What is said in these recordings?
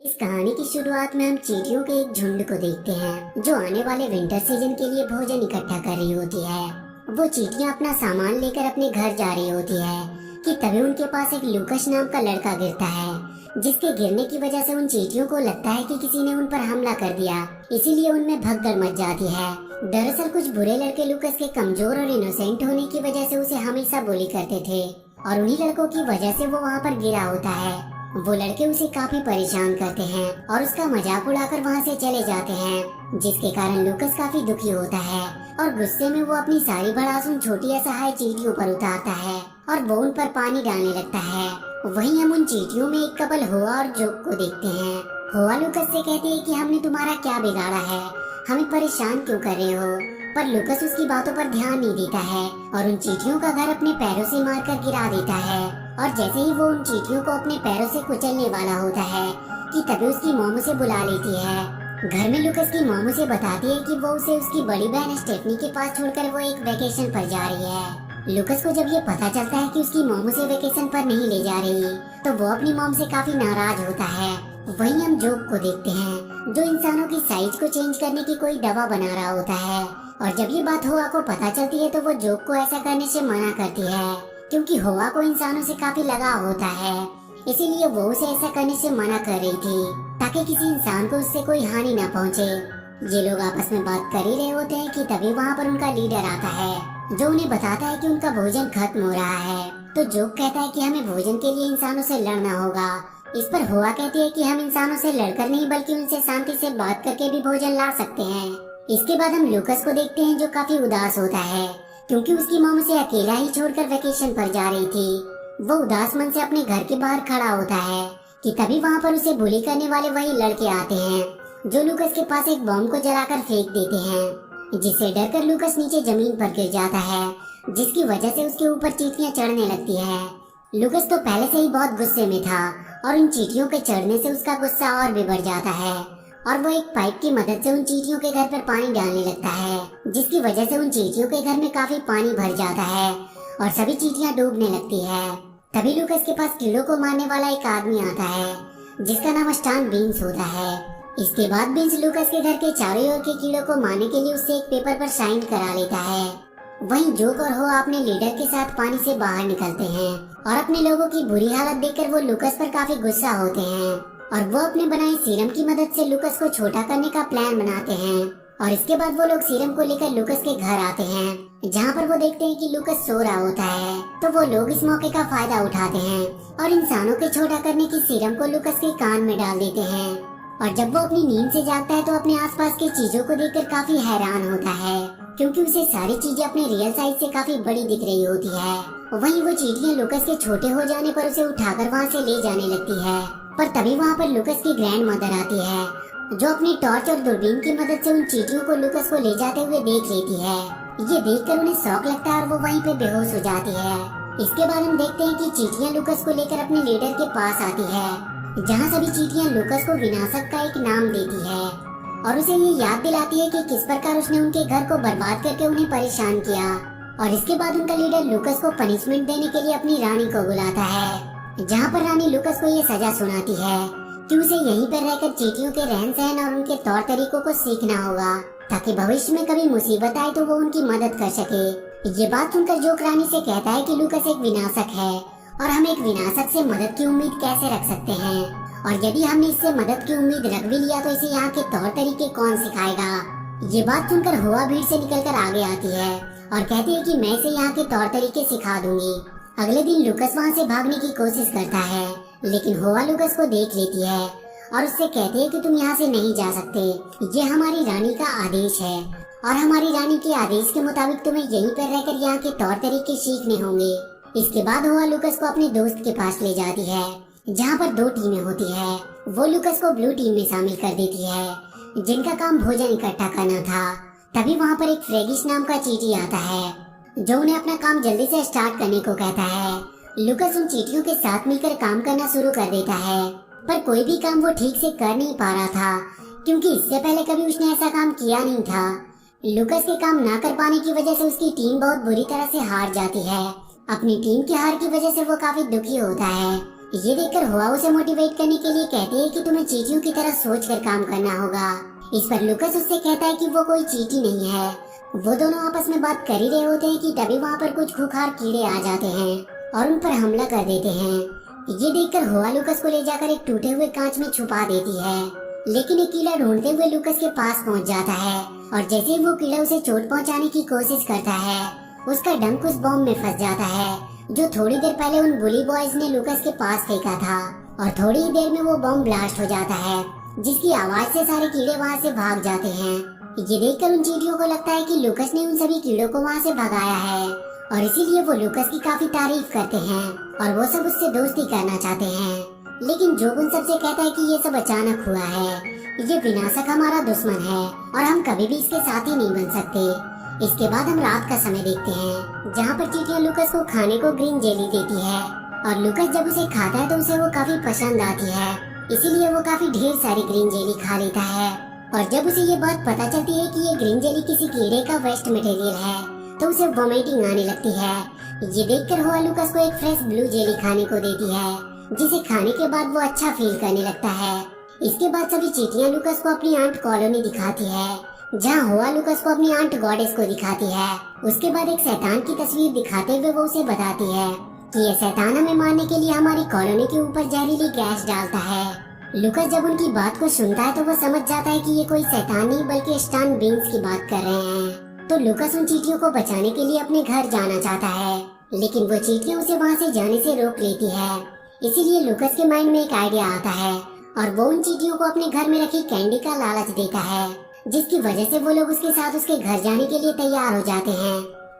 इस कहानी की शुरुआत में हम चींटियों के एक झुंड को देखते हैं जो आने वाले विंटर सीजन के लिए भोजन इकट्ठा कर रही होती है। वो चींटियां अपना सामान लेकर अपने घर जा रही होती है कि तभी उनके पास एक लूकस नाम का लड़का गिरता है, जिसके गिरने की वजह से उन चींटियों को लगता है कि किसी ने उन पर हमला कर दिया, इसीलिए उनमें भगदड़ मच जाती है। दरअसल कुछ बुरे लड़के लूकस के कमजोर और इनोसेंट होने की वजह से उसे हमेशा बुली करते थे और उन्हीं लड़कों की वजह से वो वहाँ पर गिरा होता है। वो लड़के उसे काफी परेशान करते हैं और उसका मजाक उड़ाकर वहाँ से चले जाते हैं, जिसके कारण लूकस काफी दुखी होता है और गुस्से में वो अपनी सारी भड़ास उन छोटी असहाय चींटियों पर उतारता है और वो उन पर पानी डालने लगता है। वहीं हम उन चींटियों में एक कपल हुआ और जोक को देखते हैं। हुआ लूकस से कहती है कि हमने तुम्हारा क्या बिगाड़ा है, हमें परेशान क्यों कर रहे हो, पर लूकस उसकी बातों पर ध्यान नहीं देता है और उन चींटियों का घर अपने पैरों से मारकर गिरा देता है। और जैसे ही वो उन चींटियों को अपने पैरों से कुचलने वाला होता है कि तभी उसकी मॉम उसे बुला लेती है। घर में लूकस की मॉम उसे बताती है कि वो उसे उसकी बड़ी बहन स्टेफनी के पास छोड़कर वो एक वेकेशन पर जा रही है। लूकस को जब ये पता चलता है कि उसकी मॉम उसे वेकेशन पर नहीं ले जा रही तो वो अपनी मॉम से काफी नाराज होता है। वहीं हम जोक को देखते हैं जो इंसानों की साइज को चेंज करने की कोई दवा बना रहा होता है और जब ये बात हुआ को पता चलती है तो वो जोक को ऐसा करने से मना करती है, क्योंकि हुआ को इंसानों से काफी लगाव होता है, इसीलिए वो उसे ऐसा करने से मना कर रही थी ताकि किसी इंसान को उससे कोई हानि न पहुंचे। ये लोग आपस में बात कर ही रहे होते हैं कि तभी वहाँ पर उनका लीडर आता है जो उन्हें बताता है कि उनका भोजन खत्म हो रहा है। तो जोक कहता है कि हमें भोजन के लिए इंसानों से लड़ना होगा। इस पर हुआ कहती है कि हम इंसानों से लड़कर नहीं बल्कि उनसे शांति से बात करके भी भोजन ला सकते हैं। इसके बाद हम लूकस को देखते हैं जो काफी उदास होता है क्योंकि उसकी मॉम उसे अकेला ही छोड़कर वेकेशन पर जा रही थी। वो उदास मन से अपने घर के बाहर खड़ा होता है कि तभी वहाँ पर उसे बुली करने वाले वही लड़के आते हैं जो लूकस के पास एक बम को जलाकर फेंक देते हैं, जिससे डरकर लूकस नीचे जमीन पर गिर जाता है, जिसकी वजह से उसके ऊपर चींटियां चढ़ने लगती है। लूकस तो पहले से ही बहुत गुस्से में था और उन चींटियों के चढ़ने से उसका गुस्सा और भी बढ़ जाता है और वो एक पाइप की मदद से उन चींटियों के घर पर पानी डालने लगता है, जिसकी वजह से उन चींटियों के घर में काफी पानी भर जाता है और सभी चींटियां डूबने लगती है। तभी लूकस के पास कीड़ों को मारने वाला एक आदमी आता है जिसका नाम स्टान बीन्स होता है। इसके बाद बीन्स लूकस के घर के चारों ओर के कीड़ों को मारने के लिए उससे एक पेपर पर साइन करा लेता है। वहीं जोक और हो अपने लीडर के साथ पानी से बाहर निकलते हैं और अपने लोगों की बुरी हालत देखकर वो लूकस पर काफी गुस्सा होते हैं और वो अपने बनाए सीरम की मदद से लूकस को छोटा करने का प्लान बनाते हैं। और इसके बाद वो लोग सीरम को लेकर लूकस के घर आते हैं जहाँ पर वो देखते हैं कि लूकस सो रहा होता है। तो वो लोग इस मौके का फायदा उठाते हैं और इंसानों के छोटा करने की सीरम को लूकस के कान में डाल देते हैं। और जब वो अपनी नींद से जागता है तो अपने आसपास की चीजों को देखकर काफी हैरान होता है क्योंकि उसे सारी चीजें अपने रियल साइज से काफी बड़ी दिख रही होती है। वहीं वो चींटियां लूकस के छोटे हो जाने पर उसे उठाकर वहाँ से ले जाने लगती है, पर तभी वहाँ पर लूकस की ग्रैंड मदर आती है जो अपनी टॉर्च और दूरबीन की मदद से उन चींटियों को लूकस को ले जाते हुए देख लेती है। ये देखकर उन्हें शौक लगता है और वो वहीं पे बेहोश हो जाती है। इसके बाद हम देखते हैं कि चींटियां लूकस को लेकर अपने लीडर के पास आती है जहाँ सभी चींटियां लूकस को विनाशक का एक नाम देती है और उसे ये याद दिलाती है कि किस प्रकार उसने उनके घर को बर्बाद करके उन्हें परेशान किया। और इसके बाद उनका लीडर लूकस को पनिशमेंट देने के लिए अपनी रानी को बुलाता है, जहाँ पर रानी लूकस को ये सजा सुनाती है कि उसे यहीं पर रहकर चींटियों के रहन सहन और उनके तौर तरीकों को सीखना होगा ताकि भविष्य में कभी मुसीबत आए तो वो उनकी मदद कर सके। ये बात सुनकर जोक रानी से कहता है कि लूकस एक विनाशक है और हम एक विनाशक से मदद की उम्मीद कैसे रख सकते हैं, और यदि हमने इससे मदद की उम्मीद रख भी लिया तो इसे यहाँ के तौर तरीके कौन सिखाएगा। ये बात सुनकर हुआ भीड़ से निकलकर आगे आती है और कहती है कि मैं इसे यहाँ के तौर तरीके सिखा दूंगी। अगले दिन लूकस वहाँ से भागने की कोशिश करता है लेकिन हुआ लूकस को देख लेती है और उससे कहती है कि तुम यहाँ से नहीं जा सकते, ये हमारी रानी का आदेश है और हमारी रानी के आदेश के मुताबिक तुम्हें यहीं पर रहकर यहाँ के तौर तरीके सीखने होंगे। इसके बाद हुआ लूकस को अपने दोस्त के पास ले जाती है जहाँ पर दो टीमें होती है। वो लूकस को ब्लू टीम में शामिल कर देती है जिनका काम भोजन इकट्ठा करना था। तभी वहाँ पर एक फ्रेगिश नाम का चींटी आता है जो उन्हें अपना काम जल्दी से स्टार्ट करने को कहता है। लूकस उन चींटियों के साथ मिलकर काम करना शुरू कर देता है, पर कोई भी काम वो ठीक से कर नहीं पा रहा था क्योंकि इससे पहले कभी उसने ऐसा काम किया नहीं था। लूकस के काम ना कर पाने की वजह से उसकी टीम बहुत बुरी तरह से हार जाती है। अपनी टीम की हार की वजह से वो काफी दुखी होता है। ये देखकर हुआ उसे मोटिवेट करने के लिए कहती है कि तुम्हें चींटियों की तरह सोचकर काम करना होगा। इस पर लूकस उससे कहता है कि वो कोई चींटी नहीं है। वो दोनों आपस में बात कर ही रहे होते हैं कि तभी वहाँ पर कुछ खूंखार कीड़े आ जाते हैं और उन पर हमला कर देते हैं। ये देखकर हुआ लूकस को ले जाकर एक टूटे हुए कांच में छुपा देती है, लेकिन एक कीड़ा ढूंढते हुए लूकस के पास पहुँच जाता है और जैसे ही वो कीड़ा उसे चोट पहुँचाने की कोशिश करता है, उसका डंक उस बॉम्ब में फंस जाता है जो थोड़ी देर पहले उन बुली बॉयज ने लूकस के पास फेंका था। और थोड़ी ही देर में वो बॉम्ब ब्लास्ट हो जाता है, जिसकी आवाज से सारे कीड़े वहाँ से भाग जाते हैं। ये देखकर उन चींटियों को लगता है कि लूकस ने उन सभी कीड़ों को वहाँ से भगाया है और इसीलिए वो लूकस की काफी तारीफ करते हैं और वो सब उससे दोस्ती करना चाहते हैं। लेकिन जोक उन सबसे कहता है कि ये सब अचानक हुआ है, ये विनाशक हमारा दुश्मन है और हम कभी भी इसके साथ ही नहीं बन सकते। इसके बाद हम रात का समय देखते हैं, जहाँ पर चींटियां लूकस को खाने को ग्रीन जेली देती है और लूकस जब उसे खाता है तो उसे वो काफी पसंद आती है, इसीलिए वो काफी ढेर सारी ग्रीन जेली खा लेता है। और जब उसे ये बात पता चलती है कि ये ग्रीन जेली किसी कीड़े का वेस्ट मटेरियल है तो उसे वोमिटिंग आने लगती है। ये देखकर हुआ लूकस को एक फ्रेश ब्लू जेली खाने को देती है, जिसे खाने के बाद वो अच्छा फील करने लगता है। इसके बाद सभी चींटियां लूकस को अपनी आंट कॉलोनी दिखाती है, जहाँ हुआ लूकस को अपनी आंट गॉडेस को दिखाती है। उसके बाद एक शैतान की तस्वीर दिखाते हुए वो उसे बताती है कि ये शैतान हमें मारने के लिए हमारी कॉलोनी के ऊपर जहरीली गैस डालता है। लूकस जब उनकी बात को सुनता है तो वो समझ जाता है कि ये कोई शैतान नहीं बल्कि स्टान बीन्स की बात कर रहे हैं। तो लूकस उन चींटियों को बचाने के लिए अपने घर जाना चाहता है, लेकिन वो चींटियां उसे वहाँ से जाने से रोक लेती है। इसीलिए लूकस के माइंड में एक आइडिया आता है और वो उन चींटियों को अपने घर में रखी कैंडी का लालच देता है, जिसकी वजह से वो लोग उसके साथ उसके घर जाने के लिए तैयार हो जाते हैं।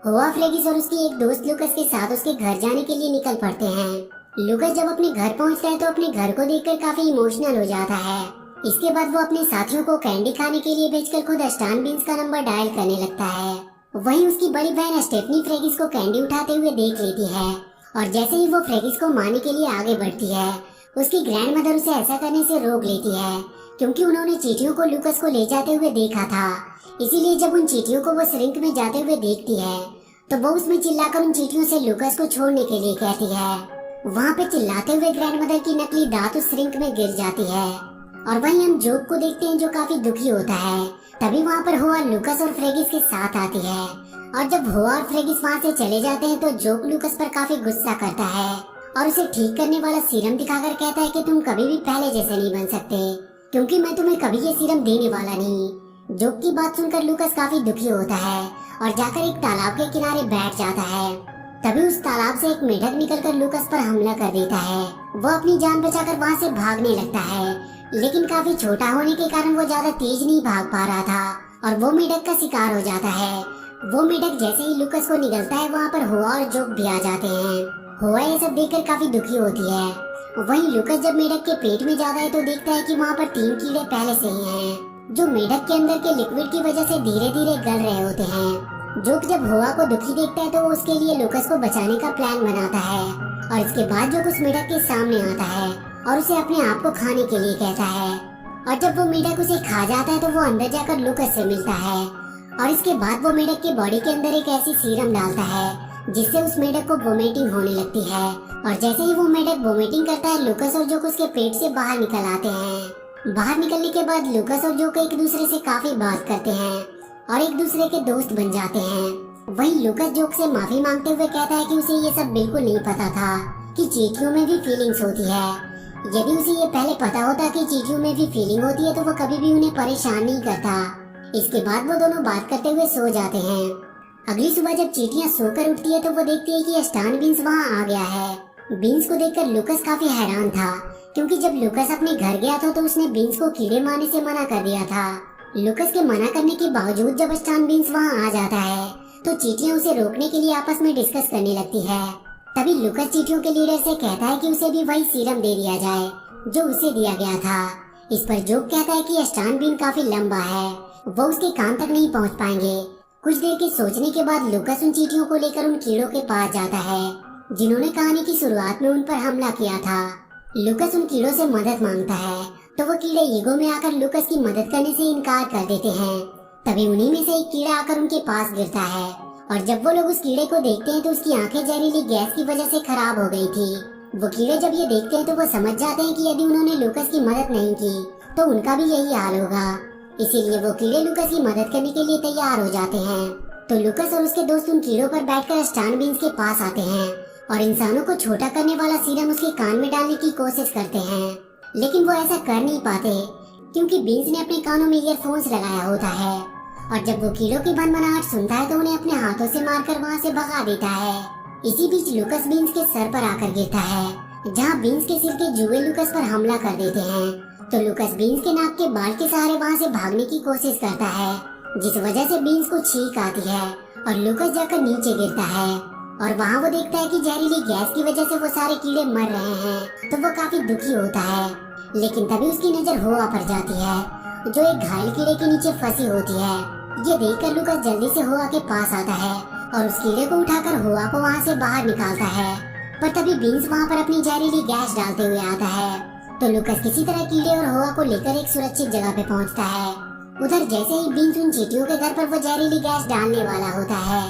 हुआ फ्रेगिस और उसकी एक दोस्त लूकस के साथ उसके घर जाने के लिए निकल पड़ते हैं। लूकस जब अपने घर पहुंचता है तो अपने घर को देखकर काफी इमोशनल हो जाता है। इसके बाद वो अपने साथियों को कैंडी खाने के लिए भेजकर खुद स्टान बीन्स का नंबर डायल करने लगता है। वहीं उसकी बड़ी बहन स्टेफनी फ्रेगिस को कैंडी उठाते हुए देख लेती है और जैसे ही वो फ्रेगिस को मारने के लिए आगे बढ़ती है, उसकी ग्रैंड मदर उसे ऐसा करने से रोक लेती है, क्योंकि उन्होंने चींटियों को लूकस को ले जाते हुए देखा था। इसीलिए जब उन चींटियों को वो श्रिंक में जाते हुए देखती है तो वो उसमें चिल्लाकर उन चींटियों से लूकस को छोड़ने के लिए कहती है। वहाँ पे चिल्लाते हुए ग्रैंड मदर की नकली दांत उस श्रिंक में गिर जाती है और वहीं हम जोक को देखते हैं जो काफी दुखी होता है। तभी वहाँ पर हुआ लूकस और फ्रेगिस के साथ आती है और जब हुआ और फ्रेगिस वहाँ से चले जाते हैं तो जोक लूकस पर काफी गुस्सा करता है और उसे ठीक करने वाला सीरम दिखाकर कहता है कि तुम कभी भी पहले जैसे नहीं बन सकते, क्योंकि मैं तुम्हें कभी ये सीरम देने वाला नहीं। जोक की बात सुनकर लूकस काफी दुखी होता है और जाकर एक तालाब के किनारे बैठ जाता है। तभी उस तालाब से एक मेढक निकलकर लूकस पर हमला कर देता है। वो अपनी जान बचाकर वहाँ से भागने लगता है, लेकिन काफी छोटा होने के कारण वो ज्यादा तेज नहीं भाग पा रहा था और वो मेढक का शिकार हो जाता है। वो मेढक जैसे ही लूकस को निगलता है, वहाँ पर हुआ और जोक भी आ जाते हैं। हुआ ये सब देखकर काफी दुखी होती है। वहीं लूकस जब मेढक के पेट में जाता है तो देखता है कि वहाँ पर 3 कीड़े पहले से ही हैं, जो मेढक के अंदर के लिक्विड की वजह से धीरे धीरे गल रहे होते हैं। जोक जब हुआ को दुखी देखता है तो वो उसके लिए लूकस को बचाने का प्लान बनाता है और इसके बाद जोक उस मेढक के सामने आता है और उसे अपने आप को खाने के लिए कहता है। और जब वो मेढक उसे खा जाता है तो वो अंदर जाकर लूकस से मिलता है और इसके बाद वो मेढक के बॉडी के अंदर एक ऐसी सीरम डालता है जिससे उस मेढक को वोमिटिंग होने लगती है। और जैसे ही वो मेढक वोमिटिंग करता है, लूकस और जोक उसके पेट से बाहर निकल आते हैं। बाहर निकलने के बाद लूकस और जोक एक दूसरे से काफी बात करते हैं और एक दूसरे के दोस्त बन जाते हैं। वहीं लूकस जोक से माफी मांगते हुए कहता है कि उसे ये सब बिल्कुल नहीं पता था कि चींटियों में भी फीलिंग्स होती है। यदि उसे ये पहले पता होता कि चींटियों में भी फीलिंग होती है तो वो कभी भी उन्हें परेशान नहीं करता। इसके बाद वो दोनों बात करते हुए सो जाते हैं। अगली सुबह जब चींटियां सोकर उठती है तो वो देखती है कि स्टान बीन्स वहाँ आ गया है। बीन्स को देखकर लूकस काफी हैरान था, क्योंकि जब लूकस अपने घर गया था तो उसने बीन्स को कीड़े मारने से मना कर दिया था। लूकस के मना करने के बावजूद जब स्टान बीन्स वहाँ आ जाता है तो चींटियां उसे रोकने के लिए आपस में डिस्कस करने लगती है। तभी लूकस चींटियों के लीडर से कहता है कि उसे भी वही सीरम दे दिया जाए जो उसे दिया गया था। इस पर जोक कहता है कि स्टान बीन काफी लंबा है, वो उसके कान तक नहीं पहुँच पाएंगे। कुछ देर के सोचने के बाद लूकस उन चींटियों को लेकर उन कीड़ों के पास जाता है जिन्होंने कहानी की शुरुआत में उन पर हमला किया था। लूकस उन कीड़ों से मदद मांगता है तो वो कीड़े ईगो में आकर लूकस की मदद करने से इनकार कर देते हैं। तभी उन्हीं में से एक कीड़ा आकर उनके पास गिरता है और जब वो लोग उस कीड़े को देखते हैं तो उसकी आंखें जहरीली गैस की वजह से खराब हो गई थी। वो कीड़े जब ये देखते हैं तो वो समझ जाते हैं कि यदि उन्होंने लूकस की मदद नहीं की तो उनका भी यही हाल होगा। इसीलिए वो कीड़े लूकस की मदद करने के लिए तैयार हो जाते हैं। तो लूकस और उसके दोस्त उन कीड़ों पर बैठकर स्टान बीन्स के पास आते हैं और इंसानों को छोटा करने वाला सीरम उसके कान में डालने की कोशिश करते हैं, लेकिन वो ऐसा कर नहीं पाते क्योंकि बीन्स ने अपने कानों में ईयरफोन्स लगाया होता है। और जब वो कीड़ों की भनभनाहट सुनता है तो उन्हें अपने हाथों से मारकर वहाँ से भगा देता है। इसी बीच लूकस बीन्स के सर पर आकर गिरता है, जहाँ बीन्स के सिर के जुए लूकस पर हमला कर देते हैं। तो लूकस बीन्स के नाक के बाल के सहारे वहाँ से भागने की कोशिश करता है, जिस वजह से बीन्स को छींक आती है और लूकस जाकर नीचे गिरता है। और वहाँ वो देखता है कि जहरीली गैस की वजह से वो सारे कीड़े मर रहे हैं। तो वो काफी दुखी होता है, लेकिन तभी उसकी नजर होआ पर जाती है, जो एक घायल कीड़े के नीचे फंसी होती है। ये देखकर लूकस जल्दी से होआ के पास आता है और उस कीड़े को उठाकर होआ को वहाँ से बाहर निकालता है। पर तभी बीन्स वहाँ पर अपनी जहरीली गैस डालते हुए आता है। तो लूकस किसी तरह कीड़े और होआ को लेकर एक सुरक्षित जगह पे पहुँचता है। उधर जैसे ही बीन्स उन चींटियों के घर पर वो जहरीली गैस डालने वाला होता है,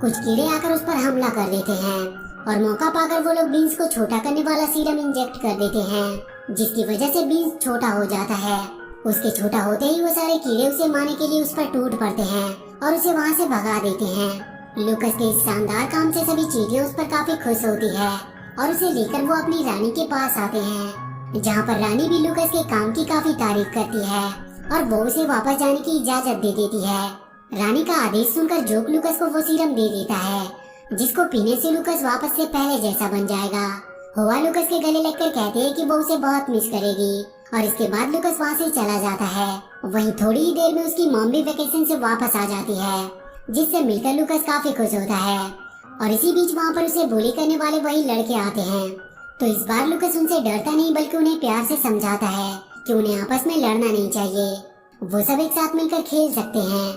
कुछ कीड़े आकर उस पर हमला कर देते हैं और मौका पाकर वो लोग बीन्स को छोटा करने वाला सीरम इंजेक्ट कर देते हैं, जिसकी वजह से बीन्स छोटा हो जाता है। उसके छोटा होते ही वो सारे कीड़े उसे मारने के लिए उस पर टूट पड़ते हैं और उसे वहाँ से भगा देते हैं। लूकस के इस शानदार काम से सभी चींटियां उस पर काफी खुश होती है और उसे लेकर वो अपनी रानी के पास आते हैं, जहाँ पर रानी भी लूकस के काम की काफी तारीफ करती है और वो उसे वापस जाने की इजाजत दे देती है। रानी का आदेश सुनकर जोक लूकस को वो सीरम दे देता है, जिसको पीने से लूकस वापस से पहले जैसा बन जाएगा। होआ लूकस के गले लगकर कहते हैं कि वो उसे बहुत मिस करेगी और इसके बाद लूकस वहाँ से चला जाता है। वहीं थोड़ी ही देर में उसकी मॉम भी वेकेशन से वापस आ जाती है, जिससे मिलकर लूकस काफी खुश होता है। और इसी बीच वहाँ पर उसे बुली करने वाले वही लड़के आते हैं। तो इस बार लूकस उनसे डरता नहीं बल्कि उन्हें प्यार से समझाता है कि उन्हें आपस में लड़ना नहीं चाहिए, वो सब एक साथ मिलकर खेल सकते हैं।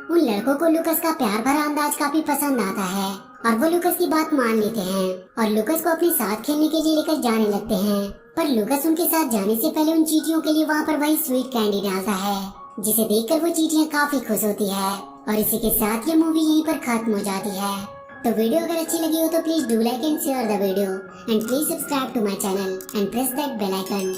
उन लड़कों को लूकस का प्यार भरा अंदाज काफी पसंद आता है और वो लूकस की बात मान लेते हैं और लूकस को अपने साथ खेलने के लिए लेकर जाने लगते हैं। पर लूकस उनके साथ जाने से पहले उन चींटियों के लिए वहाँ पर वही स्वीट कैंडी डालता है, जिसे देखकर वो चींटियाँ काफी खुश होती है। और इसी के साथ ये मूवी यहीं पर खत्म हो जाती है। तो वीडियो अगर अच्छी लगी हो तो please do like and share the video and please subscribe to my channel and press that bell icon.